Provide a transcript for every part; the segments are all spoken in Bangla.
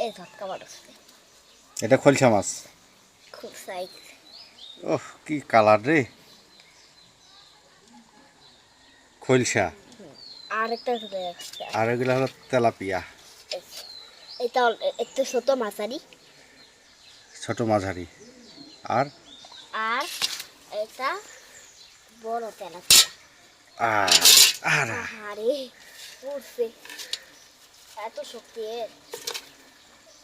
এই ঝটকা মারছে। এটা খলসা মাছ। খুব সাইজ। ওহ কি কালার রে, খলসা। আর একটা ধরে রাখছে। আর এগুলো হলো তেলাপিয়া। এটা একটু ছোট মাছারি। ছোট মাঝারি। আর আর এটা বড় তেলাপিয়া। আর আরে উঠছে এত শক্তি এর।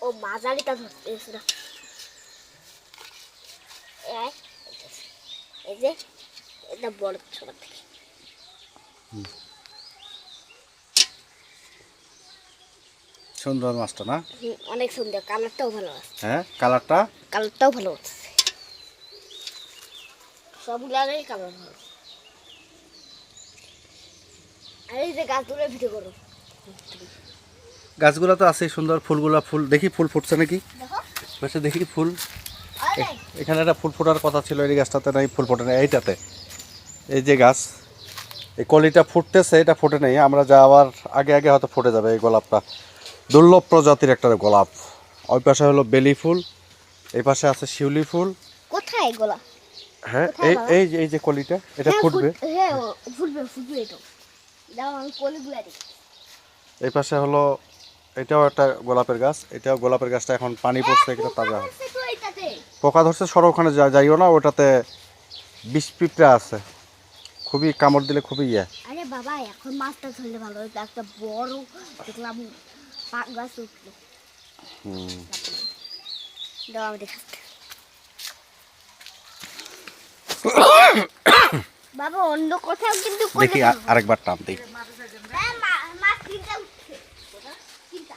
ও মাঝারিটা ধরতেছে না। এই যে এটা বড় ছোট থেকে। সুন্দর মাছটা না? অনেক সুন্দর, কালারটাও ভালো আছে। হ্যাঁ কালারটাও ভালো আছে। সবগুলারই কালার ভালো। আর এই যে গাছগুলোর ভিতরে করো। গাছগুলো তো আছে সুন্দর, ফুলগুলা ফুল দেখি, ফুল ফুটছে নাকি দেখো বেশি দেখি ফুল। আরে এখানে একটা ফুল ফোটার কথা ছিল, এই গাছটাতে নাই, ফুল ফোটে নাই। এইটাতে এই যে গাছ, এই কলিটা ফুটতেছে, এটা ফুটে নেই। আমরা যাওয়ার আগে আগে হয়তো ফুটে যাবে এই গোলাপটা। দুর্লভ প্রজাতির একটা গোলাপ। ওই পাশে হলো বেলি ফুল, এই পাশে আছে শিউলি ফুল। কোথায় এগুলা? হ্যাঁ কোথায় বাবা? এই যে কলিটা, এটা ফুটবে। হ্যাঁ ফুটবে এটা। দাও আমি কলিগুলা দেখি। এই পাশে হলো, এটাও একটা গোলাপের গাছ, এটাও গোলাপের গাছটা এখন পানি পড়ছে, এটা তাজা। পোকা ধরছে, সরো ওখানে যাইও না, ওটাতে বিষ পিঁপড়া আছে, খুবই কামড় দিলে খুবই ইয়ে। আরে বাবা এখন মাছটা ধরলে ভালো হতো, একটা বড় দেখলাম পাক গাছ উঠলো। দাও আমি দেখাচ্ছি। বাবা অন্য কোথাও কিন্তু দেখি আরেকবার টান দিই। মাছ তিনটা উঠছে। তিনটা।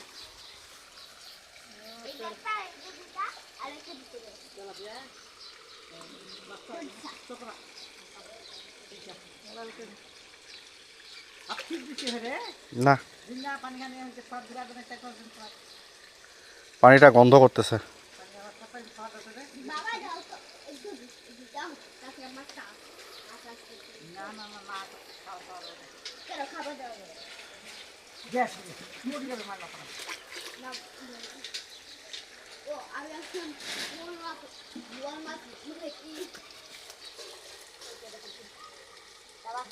এই একটা, এই দুটা, আর একটা ভিতরে। না, পানিটা গন্ধ করতেছে। বাবা দাও তো একটু দাও তাকে মাছটা। না না না না কেন খাবার দাও গ্যাস মুড়ি করে মারলো না। ও আমি এখন বল মাছ মুড়ে কি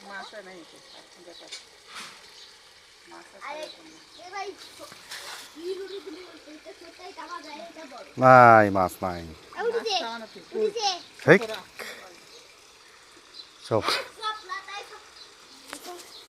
মাছ নাই তো দেখা মাছ আরে এ ভাই কি রুটি দিলি এটা সত্যি টাকা যায় এটা বল নাই মাছ নাই। উঠে উঠে ঠিক সব